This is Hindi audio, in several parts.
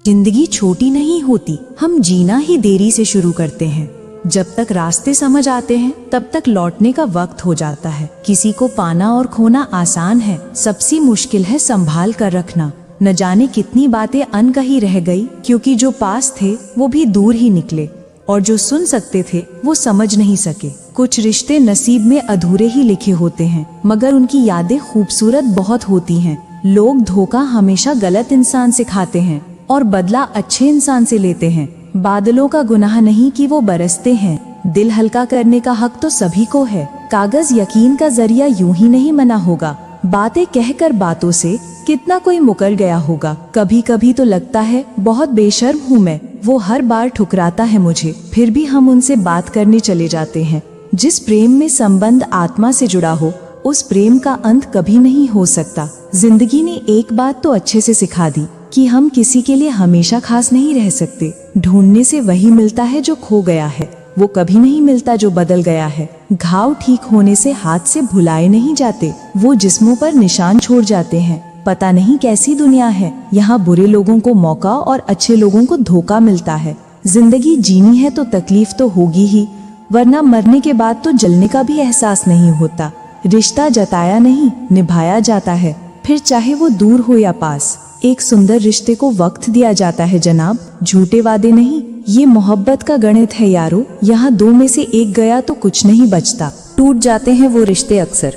जिंदगी छोटी नहीं होती, हम जीना ही देरी से शुरू करते हैं। जब तक रास्ते समझ आते हैं तब तक लौटने का वक्त हो जाता है। किसी को पाना और खोना आसान है, सबसे मुश्किल है संभाल कर रखना। न जाने कितनी बातें अनकही रह गई, क्योंकि जो पास थे वो भी दूर ही निकले और जो सुन सकते थे वो समझ नहीं सके। कुछ रिश्ते नसीब में अधूरे ही लिखे होते हैं, मगर उनकी यादें खूबसूरत बहुत होती हैं। लोग धोखा हमेशा गलत इंसान से खाते हैं और बदला अच्छे इंसान से लेते हैं। बादलों का गुनाह नहीं कि वो बरसते हैं, दिल हल्का करने का हक तो सभी को है। कागज यकीन का जरिया यूं ही नहीं बना होगा, बातें कहकर बातों से कितना कोई मुकर गया होगा। कभी कभी तो लगता है बहुत बेशर्म हूँ मैं, वो हर बार ठुकराता है मुझे, फिर भी हम उनसे बात करने चले जाते हैं। जिस प्रेम में संबंध आत्मा से जुड़ा हो, उस प्रेम का अंत कभी नहीं हो सकता। जिंदगी ने एक बात तो अच्छे से सिखा दी कि हम किसी के लिए हमेशा खास नहीं रह सकते। ढूंढने से वही मिलता है जो खो गया है, वो कभी नहीं मिलता जो बदल गया है। घाव ठीक होने से हाथ से भुलाए नहीं जाते, वो जिस्मों पर निशान छोड़ जाते हैं। पता नहीं कैसी दुनिया है, यहाँ बुरे लोगों को मौका और अच्छे लोगों को धोखा मिलता है। जिंदगी जीनी है तो तकलीफ तो होगी ही, वरना मरने के बाद तो जलने का भी एहसास नहीं होता। रिश्ता जताया नहीं, निभाया जाता है, फिर चाहे वो दूर हो या पास। एक सुंदर रिश्ते को वक्त दिया जाता है जनाब, झूठे वादे नहीं। ये मोहब्बत का गणित है यारो, यहाँ दो में से एक गया तो कुछ नहीं बचता। टूट जाते हैं वो रिश्ते अक्सर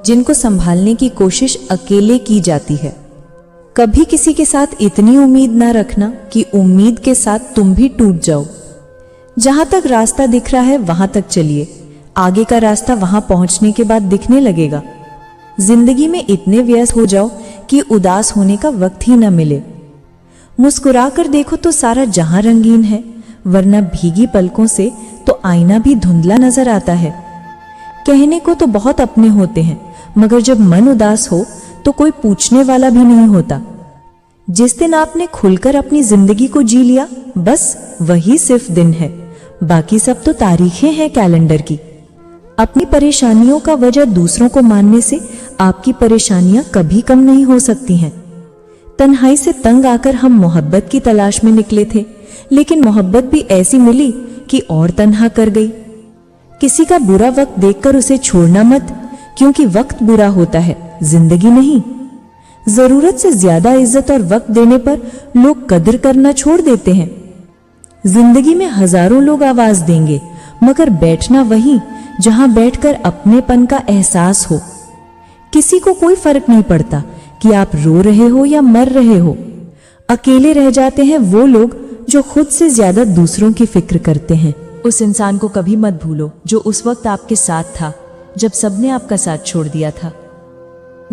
जिनको संभालने की कोशिश अकेले की जाती है। कभी किसी के साथ इतनी उम्मीद ना रखना कि उम्मीद के साथ तुम भी टूट जाओ। जहां तक रास्ता दिख रहा है वहां तक चलिए, आगे का रास्ता वहां पहुंचने के बाद दिखने लगेगा। जिंदगी में इतने व्यस्त हो जाओ कि उदास होने का वक्त ही न मिले। मुस्कुरा कर देखो तो सारा जहां रंगीन है, वरना भीगी पलकों से तो आईना भी धुंधला नजर आता है। कहने को तो बहुत अपने होते हैं, मगर जब मन उदास हो तो कोई पूछने वाला भी नहीं होता। जिस दिन आपने खुलकर अपनी जिंदगी को जी लिया, बस वही सिर्फ दिन है, बाकी सब तो तारीखें हैं कैलेंडर की। अपनी परेशानियों का वजह दूसरों को मानने से आपकी परेशानियां कभी कम नहीं हो सकती हैं। तन्हाई से तंग आकर हम मोहब्बत की तलाश में निकले थे, लेकिन मोहब्बत भी ऐसी मिली कि और तन्हा कर गई। किसी का बुरा वक्त देखकर उसे छोड़ना मत, क्योंकि वक्त बुरा होता है, जिंदगी नहीं। जरूरत से ज्यादा इज्जत और वक्त देने पर लोग कदर करना छोड़ देते हैं। जिंदगी में हजारों लोग आवाज देंगे, मगर बैठना वहीं जहां बैठकर अपनेपन का एहसास हो। किसी को कोई फर्क नहीं पड़ता कि आप रो रहे हो या मर रहे हो। अकेले रह जाते हैं वो लोग जो खुद से ज्यादा दूसरों की फिक्र करते हैं। उस इंसान को कभी मत भूलो जो उस वक्त आपके साथ था, जब सबने आपका साथ छोड़ दिया था।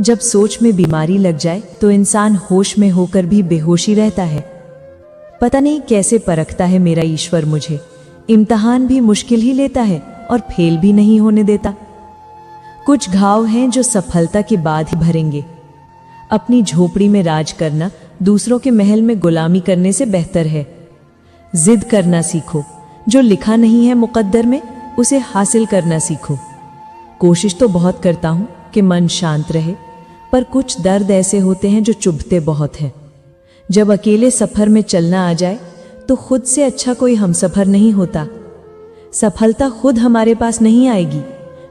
जब सोच में बीमारी लग जाए तो इंसान होश में होकर भी बेहोशी रहता है। पता नहीं कैसे परखता है मेरा ईश्वर मुझे, इम्तिहान भी मुश्किल ही लेता है और फेल भी नहीं होने देता। कुछ घाव हैं जो सफलता के बाद ही भरेंगे। अपनी झोपड़ी में राज करना दूसरों के महल में गुलामी करने से बेहतर है। जिद करना सीखो, जो लिखा नहीं है मुकद्दर में उसे हासिल करना सीखो। कोशिश तो बहुत करता हूं कि मन शांत रहे, पर कुछ दर्द ऐसे होते हैं जो चुभते बहुत हैं। जब अकेले सफर में चलना आ जाए तो खुद से अच्छा कोई हमसफर नहीं होता। सफलता खुद हमारे पास नहीं आएगी,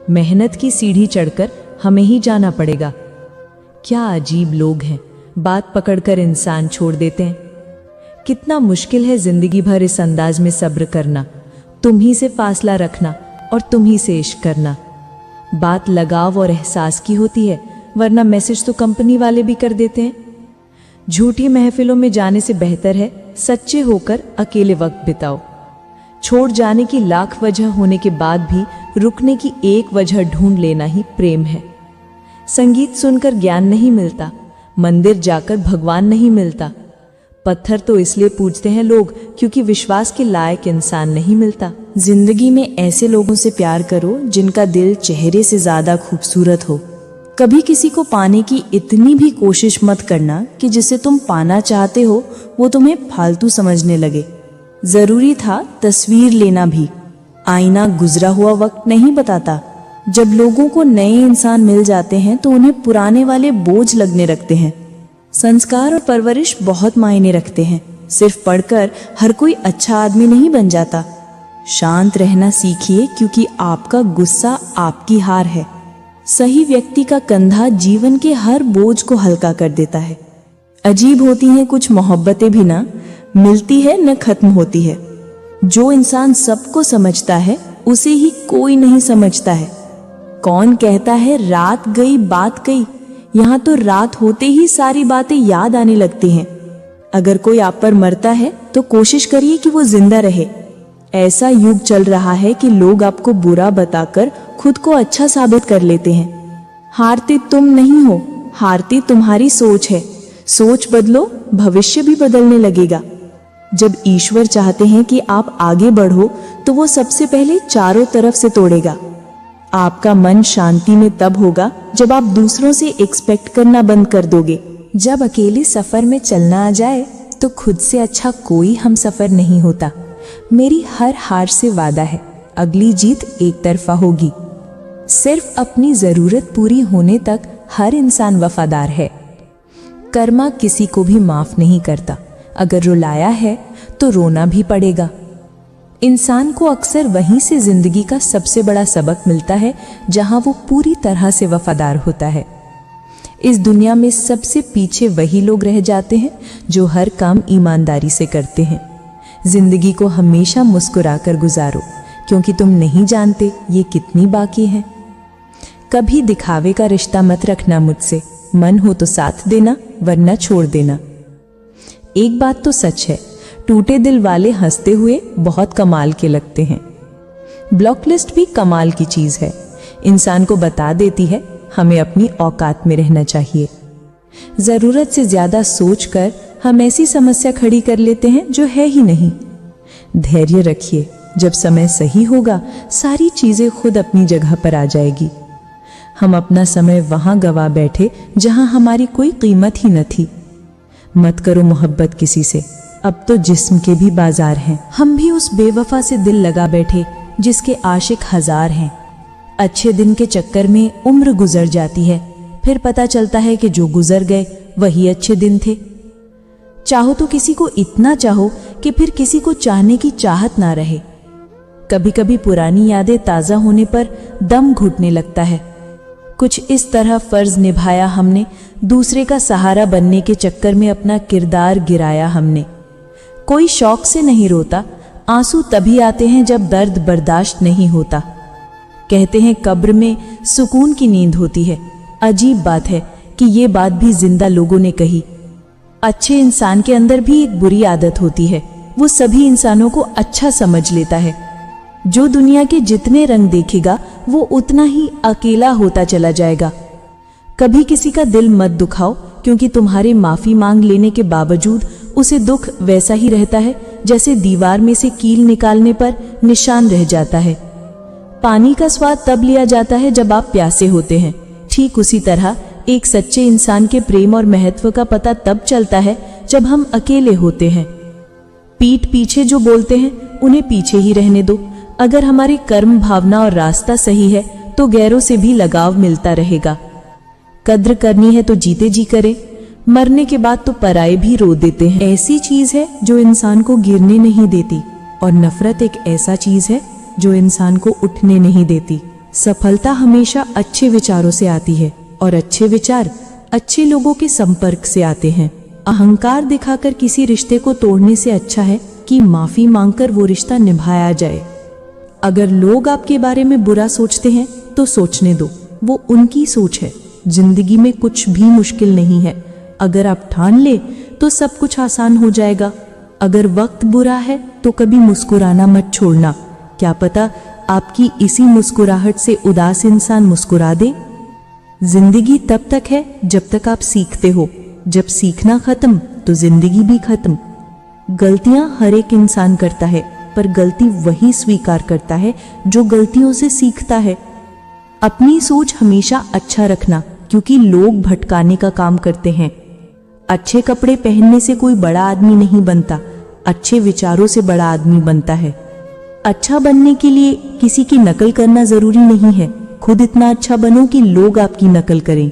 मेहनत की सीढ़ी चढ़कर हमें ही जाना पड़ेगा। क्या अजीब लोग हैं, बात पकड़कर इंसान छोड़ देते हैं। कितना मुश्किल है जिंदगी भर इस अंदाज में सब्र करना, तुम ही से फासला रखना और तुम ही से इश्क करना। बात लगाव और एहसास की होती है, वरना मैसेज तो कंपनी वाले भी कर देते हैं। झूठी महफिलों में जाने से बेहतर है सच्चे होकर अकेले वक्त बिताओ। छोड़ जाने की लाख वजह होने के बाद भी रुकने की एक वजह ढूंढ लेना ही प्रेम है। संगीत सुनकर ज्ञान नहीं मिलता, मंदिर जाकर भगवान नहीं मिलता। पत्थर तो इसलिए पूजते हैं लोग क्योंकि विश्वास के लायक इंसान नहीं मिलता। जिंदगी में ऐसे लोगों से प्यार करो जिनका दिल चेहरे से ज्यादा खूबसूरत हो। कभी किसी को पाने की इतनी भी कोशिश मत करना कि जिसे तुम पाना चाहते हो वो तुम्हें फालतू समझने लगे। जरूरी था तस्वीर लेना भी, आईना गुजरा हुआ वक्त नहीं बताता। जब लोगों को नए इंसान मिल जाते हैं तो उन्हें पुराने वाले बोझ लगने लगते हैं। संस्कार और परवरिश बहुत मायने रखते हैं। सिर्फ पढ़कर हर कोई अच्छा आदमी नहीं बन जाता। शांत रहना सीखिए, क्योंकि आपका गुस्सा आपकी हार है। सही व्यक्ति का कंधा जीवन के हर बोझ को हल्का कर देता है। अजीब होती हैं कुछ मोहब्बतें भी, ना मिलती है न खत्म होती है। जो इंसान सबको समझता है उसे ही कोई नहीं समझता है। कौन कहता है रात गई बात गई, यहाँ तो रात होते ही सारी बातें याद आने लगती हैं। अगर कोई आप पर मरता है तो कोशिश करिए कि वो जिंदा रहे। ऐसा युग चल रहा है कि लोग आपको बुरा बताकर खुद को अच्छा साबित कर लेते हैं। हारते तुम नहीं हो, हारती तुम्हारी सोच है। सोच बदलो, भविष्य भी बदलने लगेगा। जब ईश्वर चाहते हैं कि आप आगे बढ़ो तो वो सबसे पहले चारों तरफ से तोड़ेगा। आपका मन शांति में तब होगा जब आप दूसरों से एक्सपेक्ट करना बंद कर दोगे। जब अकेले सफर में चलना आ जाए तो खुद से अच्छा कोई हम सफर नहीं होता। मेरी हर हार से वादा है, अगली जीत एक तरफा होगी। सिर्फ अपनी जरूरत पूरी होने तक हर इंसान वफादार है। कर्मा किसी को भी माफ नहीं करता। अगर रुलाया है तो रोना भी पड़ेगा। इंसान को अक्सर वहीं से जिंदगी का सबसे बड़ा सबक मिलता है जहां वो पूरी तरह से वफादार होता है। इस दुनिया में सबसे पीछे वही लोग रह जाते हैं जो हर काम ईमानदारी से करते हैं। जिंदगी को हमेशा मुस्कुराकर गुजारो, क्योंकि तुम नहीं जानते ये कितनी बाकी है। कभी दिखावे का रिश्ता मत रखना मुझसे, मन हो तो साथ देना वरना छोड़ देना। एक बात तो सच है, टूटे दिल वाले हंसते हुए बहुत कमाल के लगते हैं। ब्लॉक लिस्ट भी कमाल की चीज है, इंसान को बता देती है हमें अपनी औकात में रहना चाहिए। जरूरत से ज्यादा सोचकर हम ऐसी समस्या खड़ी कर लेते हैं जो है ही नहीं। धैर्य रखिए, जब समय सही होगा सारी चीजें खुद अपनी जगह पर आ जाएगी। हम अपना समय वहां गवा बैठे जहां हमारी कोई कीमत ही न थी। मत करो मोहब्बत किसी से, अब तो जिस्म के भी बाजार हैं। हम भी उस बेवफा से दिल लगा बैठे जिसके आशिक हजार हैं। अच्छे दिन के चक्कर में उम्र गुजर जाती है, फिर पता चलता है कि जो गुजर गए वही अच्छे दिन थे। चाहो तो किसी को इतना चाहो कि फिर किसी को चाहने की चाहत ना रहे। कभी कभी पुरानी यादें ताज़ा होने पर दम घुटने लगता है। कुछ इस तरह फर्ज निभाया हमने, दूसरे का सहारा बनने के चक्कर में अपना किरदार गिराया हमने। कोई शौक से नहीं रोता, आंसू तभी आते हैं जब दर्द बर्दाश्त नहीं होता। कहते हैं कब्र में सुकून की नींद होती है। अजीब बात है कि ये बात भी जिंदा लोगों ने कही। अच्छे इंसान के अंदर भी एक बुरी आदत होती है, वो सभी इंसानों को अच्छा समझ लेता है। जो दुनिया के जितने रंग देखेगा वो उतना ही अकेला होता चला जाएगा। कभी किसी का दिल मत दुखाओ, क्योंकि तुम्हारे माफी मांग लेने के बावजूद उसे दुख वैसा ही रहता है जैसे दीवार में से कील निकालने पर निशान रह जाता है। पानी का स्वाद तब लिया जाता है जब आप प्यासे होते हैं। ठीक उसी तरह एक सच्चे इंसान के प्रेम और महत्व का पता तब चलता है जब हम अकेले होते हैं। पीठ पीछे जो बोलते हैं उन्हें पीछे ही रहने दो। अगर हमारी कर्म भावना और रास्ता सही है तो गैरों से भी लगाव मिलता रहेगा। कद्र करनी है तो जीते जी करें, मरने के बाद तो पराए भी रो देते हैं। ऐसी चीज है जो इंसान को गिरने नहीं देती, और नफरत एक ऐसा चीज है जो इंसान को उठने नहीं देती। सफलता हमेशा अच्छे विचारों से आती है, और अच्छे विचार अच्छे लोगों के संपर्क से आते हैं। अहंकार दिखाकर किसी रिश्ते को तोड़ने से अच्छा है कि माफी मांगकर वो रिश्ता निभाया जाए। अगर लोग आपके बारे में बुरा सोचते हैं तो सोचने दो, वो उनकी सोच है। जिंदगी में कुछ भी मुश्किल नहीं है, अगर आप ठान ले तो सब कुछ आसान हो जाएगा। अगर वक्त बुरा है तो कभी मुस्कुराना मत छोड़ना, क्या पता आपकी इसी मुस्कुराहट से उदास इंसान मुस्कुरा दे। जिंदगी तब तक है जब तक आप सीखते हो, जब सीखना खत्म तो जिंदगी भी खत्म। गलतियां हर एक इंसान करता है, पर गलती वही स्वीकार करता है जो गलतियों से सीखता है। अपनी सोच हमेशा अच्छा रखना, क्योंकि लोग भटकाने का काम करते हैं। अच्छे कपड़े पहनने से कोई बड़ा आदमी नहीं बनता, अच्छे विचारों से बड़ा आदमी बनता है। अच्छा बनने के लिए किसी की नकल करना जरूरी नहीं है, खुद इतना अच्छा बनो कि लोग आपकी नकल करें।